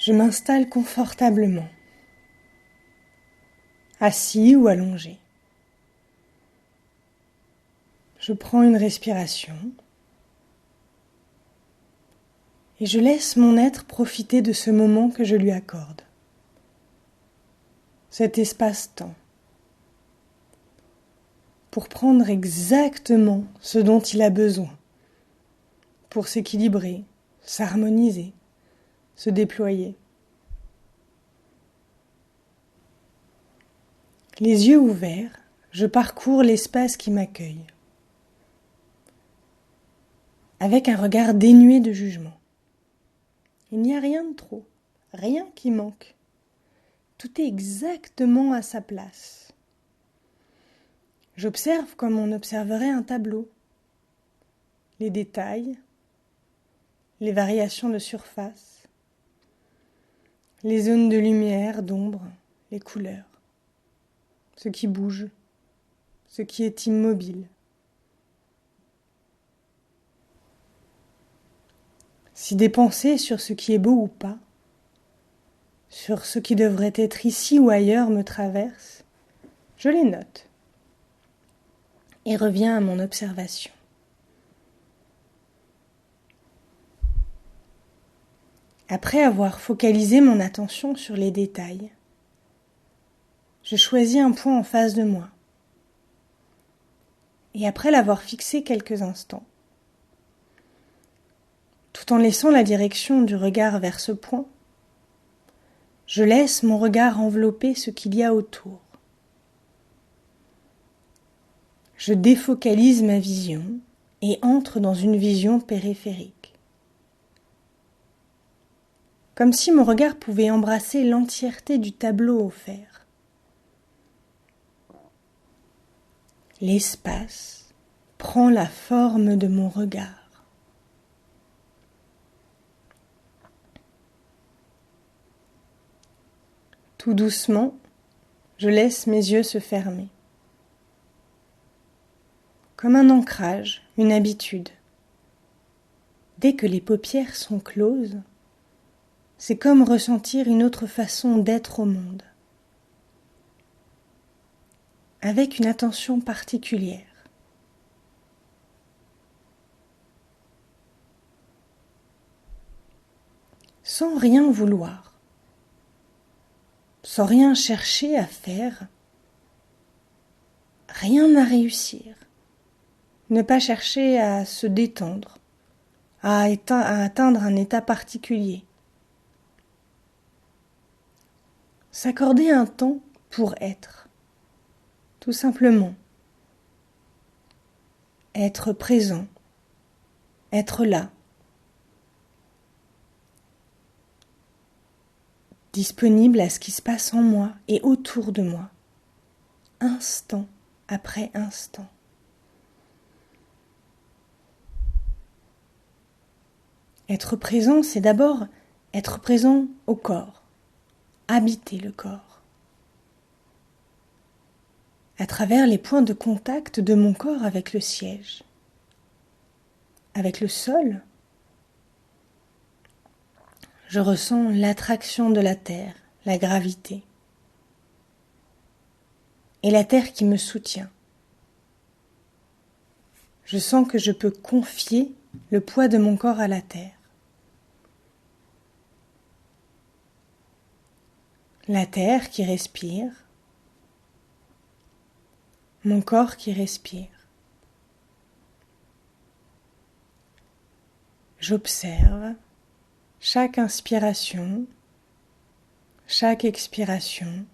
Je m'installe confortablement, assis ou allongé. Je prends une respiration et je laisse mon être profiter de ce moment que je lui accorde, cet espace-temps, pour prendre exactement ce dont il a besoin, pour s'équilibrer, s'harmoniser, se déployer. Les yeux ouverts, je parcours l'espace qui m'accueille, avec un regard dénué de jugement. Il n'y a rien de trop, rien qui manque. Tout est exactement à sa place. J'observe comme on observerait un tableau. Les détails, les variations de surface, les zones de lumière, d'ombre, les couleurs, ce qui bouge, ce qui est immobile. Si des pensées sur ce qui est beau ou pas, sur ce qui devrait être ici ou ailleurs me traversent, je les note et reviens à mon observation. Après avoir focalisé mon attention sur les détails, je choisis un point en face de moi. Et après l'avoir fixé quelques instants, tout en laissant la direction du regard vers ce point, je laisse mon regard envelopper ce qu'il y a autour. Je défocalise ma vision et entre dans une vision périphérique. Comme si mon regard pouvait embrasser l'entièreté du tableau offert. L'espace prend la forme de mon regard. Tout doucement, je laisse mes yeux se fermer. Comme un ancrage, une habitude. Dès que les paupières sont closes, c'est comme ressentir une autre façon d'être au monde, avec une attention particulière. Sans rien vouloir, sans rien chercher à faire, rien à réussir, ne pas chercher à se détendre, à atteindre un état particulier. S'accorder un temps pour être, tout simplement. Être présent, être là. Disponible à ce qui se passe en moi et autour de moi, instant après instant. Être présent, c'est d'abord être présent au corps, habiter le corps. À travers les points de contact de mon corps avec le siège, avec le sol, je ressens l'attraction de la terre, la gravité, et la terre qui me soutient. Je sens que je peux confier le poids de mon corps à la terre. La terre qui respire, mon corps qui respire. J'observe chaque inspiration, chaque expiration,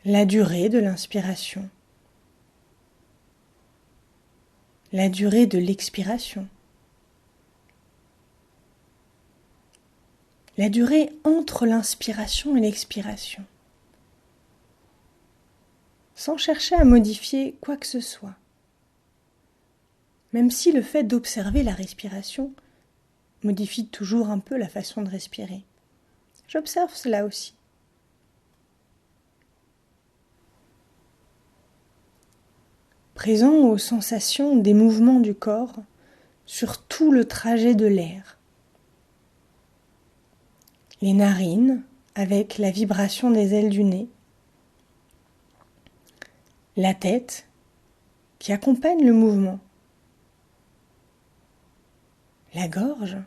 la durée de l'inspiration, la durée de l'expiration, la durée entre l'inspiration et l'expiration, sans chercher à modifier quoi que ce soit. Même si le fait d'observer la respiration modifie toujours un peu la façon de respirer. J'observe cela aussi. Présent aux sensations des mouvements du corps sur tout le trajet de l'air. les narines avec la vibration des ailes du nez, la tête qui accompagne le mouvement, la gorge,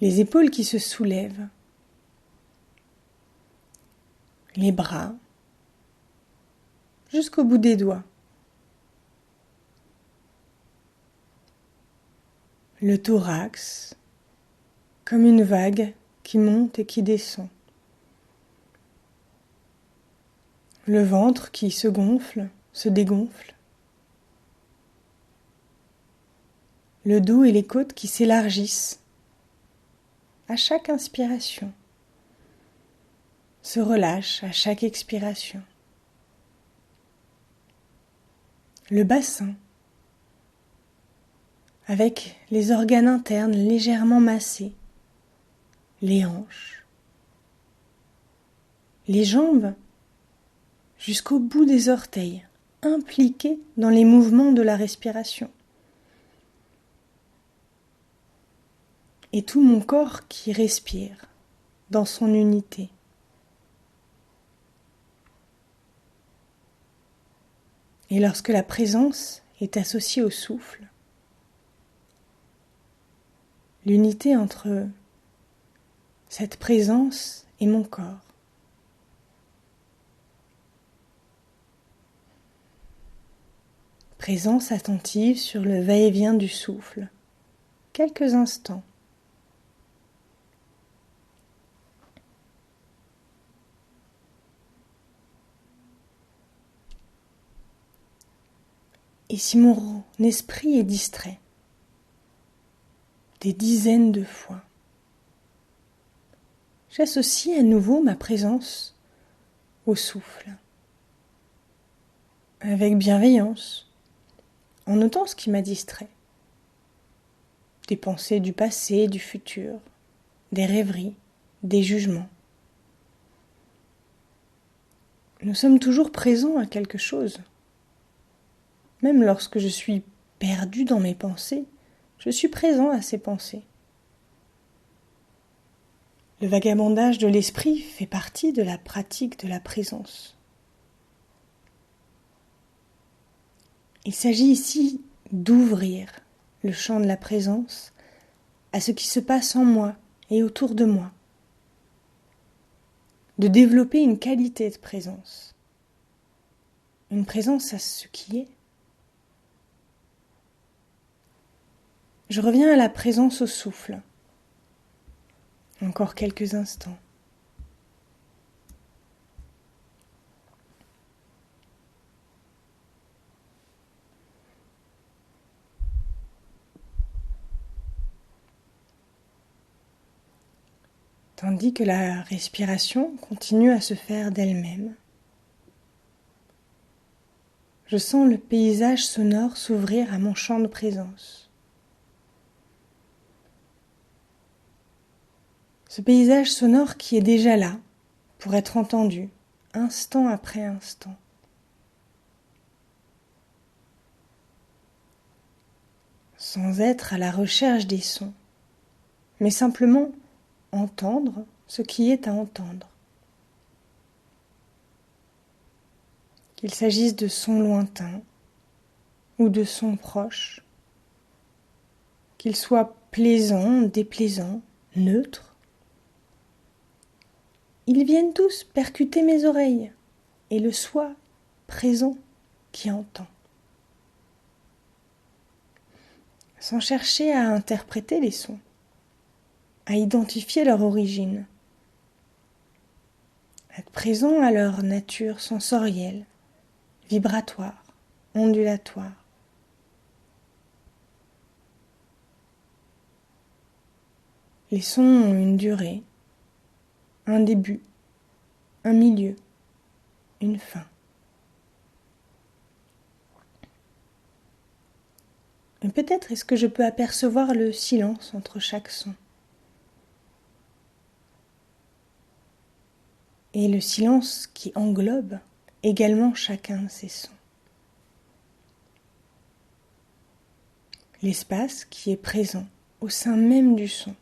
les épaules qui se soulèvent, les bras jusqu'au bout des doigts, le thorax comme une vague qui monte et qui descend, le ventre qui se gonfle, se dégonfle, le dos et les côtes qui s'élargissent à chaque inspiration, se relâchent à chaque expiration, le bassin avec les organes internes légèrement massés, les hanches, les jambes jusqu'au bout des orteils, impliquées dans les mouvements de la respiration. Et tout mon corps qui respire dans son unité. Et lorsque la présence est associée au souffle, l'unité entre cette présence et mon corps. Présence attentive sur le va-et-vient du souffle, quelques instants. Et si mon esprit est distrait, des dizaines de fois, j'associe à nouveau ma présence au souffle, avec bienveillance, en notant ce qui m'a distrait. Des pensées du passé, du futur, des rêveries, des jugements. Nous sommes toujours présents à quelque chose. Même lorsque je suis perdu dans mes pensées, je suis présent à ces pensées. Le vagabondage de l'esprit fait partie de la pratique de la présence. Il s'agit ici d'ouvrir le champ de la présence à ce qui se passe en moi et autour de moi, de développer une qualité de présence, une présence à ce qui est. Je reviens à la présence au souffle. Encore quelques instants. Tandis que la respiration continue à se faire d'elle-même. Je sens le paysage sonore s'ouvrir à mon champ de présence. Ce paysage sonore qui est déjà là, pour être entendu, instant après instant. Sans être à la recherche des sons, mais simplement entendre ce qui est à entendre. Qu'il s'agisse de sons lointains ou de sons proches, qu'ils soient plaisants, déplaisants, neutres, ils viennent tous percuter mes oreilles et le soi présent qui entend. Sans chercher à interpréter les sons, à identifier leur origine, être présent à leur nature sensorielle, vibratoire, ondulatoire. Les sons ont une durée, un début, un milieu, une fin. Et peut-être est-ce que je peux apercevoir le silence entre chaque son. Et le silence qui englobe également chacun de ces sons. L'espace qui est présent au sein même du son,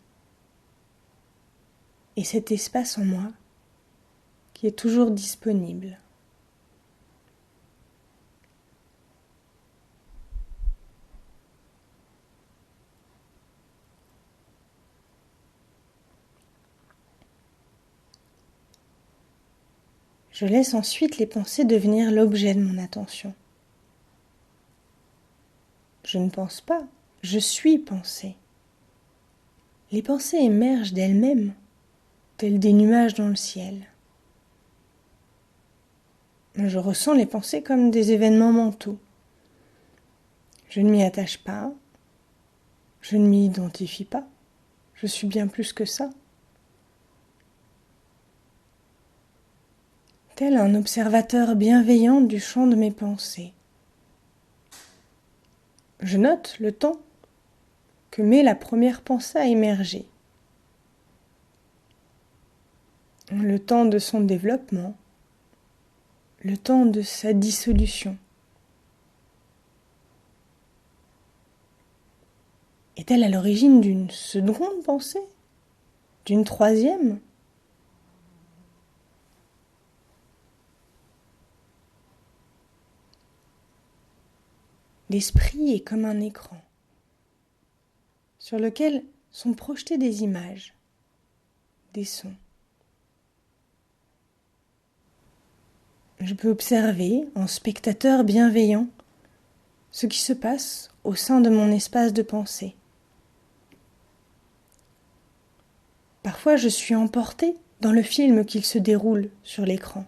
et cet espace en moi qui est toujours disponible. Je laisse ensuite les pensées devenir l'objet de mon attention. Je ne pense pas, je suis pensée. Les pensées émergent d'elles-mêmes, telles des nuages dans le ciel. Je ressens les pensées comme des événements mentaux. Je ne m'y attache pas, je ne m'y identifie pas, je suis bien plus que ça. Tel un observateur bienveillant du champ de mes pensées. Je note le temps que met la première pensée à émerger. Le temps de son développement, le temps de sa dissolution. Est-elle à l'origine d'une seconde pensée? D'une troisième? L'esprit est comme un écran sur lequel sont projetées des images, des sons. Je peux observer, en spectateur bienveillant, ce qui se passe au sein de mon espace de pensée. Parfois, je suis emportée dans le film qu'il se déroule sur l'écran.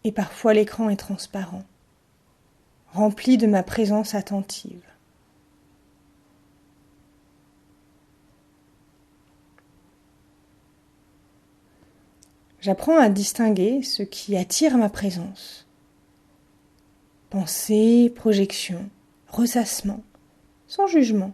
Et parfois, l'écran est transparent, rempli de ma présence attentive. J'apprends à distinguer ce qui attire ma présence. Pensée, projection, ressassement, sans jugement.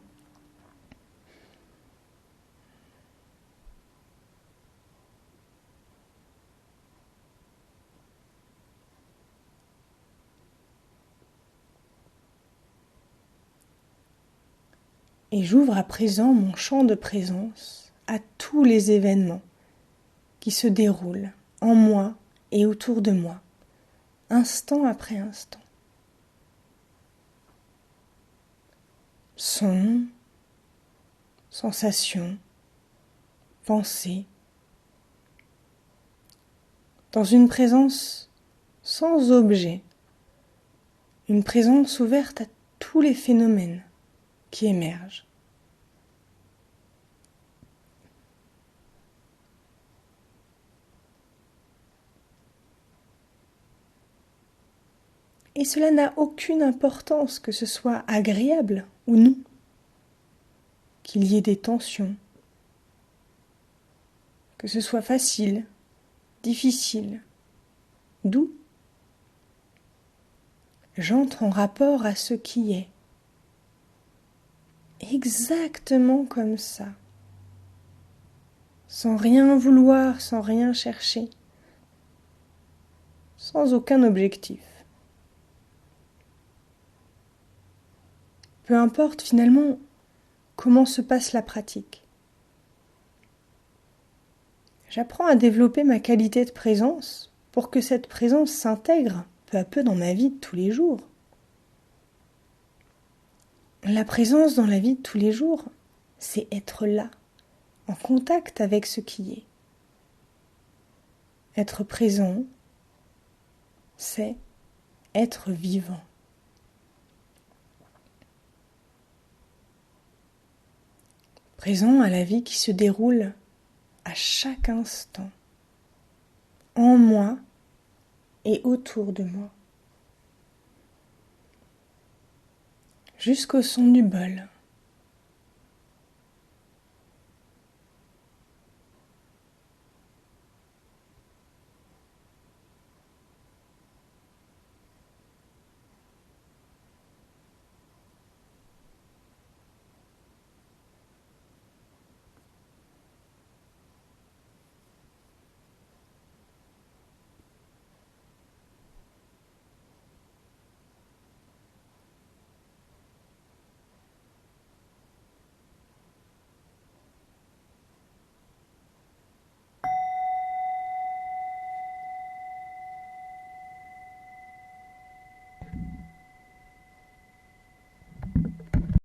Et j'ouvre à présent mon champ de présence à tous les événements qui se déroulent en moi et autour de moi, instant après instant. Sons, sensations, pensées, dans une présence sans objet, une présence ouverte à tous les phénomènes qui émergent. Et cela n'a aucune importance que ce soit agréable ou non, qu'il y ait des tensions, que ce soit facile, difficile, doux. J'entre en rapport à ce qui est, exactement comme ça, sans rien vouloir, sans rien chercher, sans aucun objectif. Peu importe finalement comment se passe la pratique. J'apprends à développer ma qualité de présence pour que cette présence s'intègre peu à peu dans ma vie de tous les jours. La présence dans la vie de tous les jours, c'est être là, en contact avec ce qui est. Être présent, c'est être vivant. Présent à la vie qui se déroule à chaque instant, en moi et autour de moi. Jusqu'au son du bol.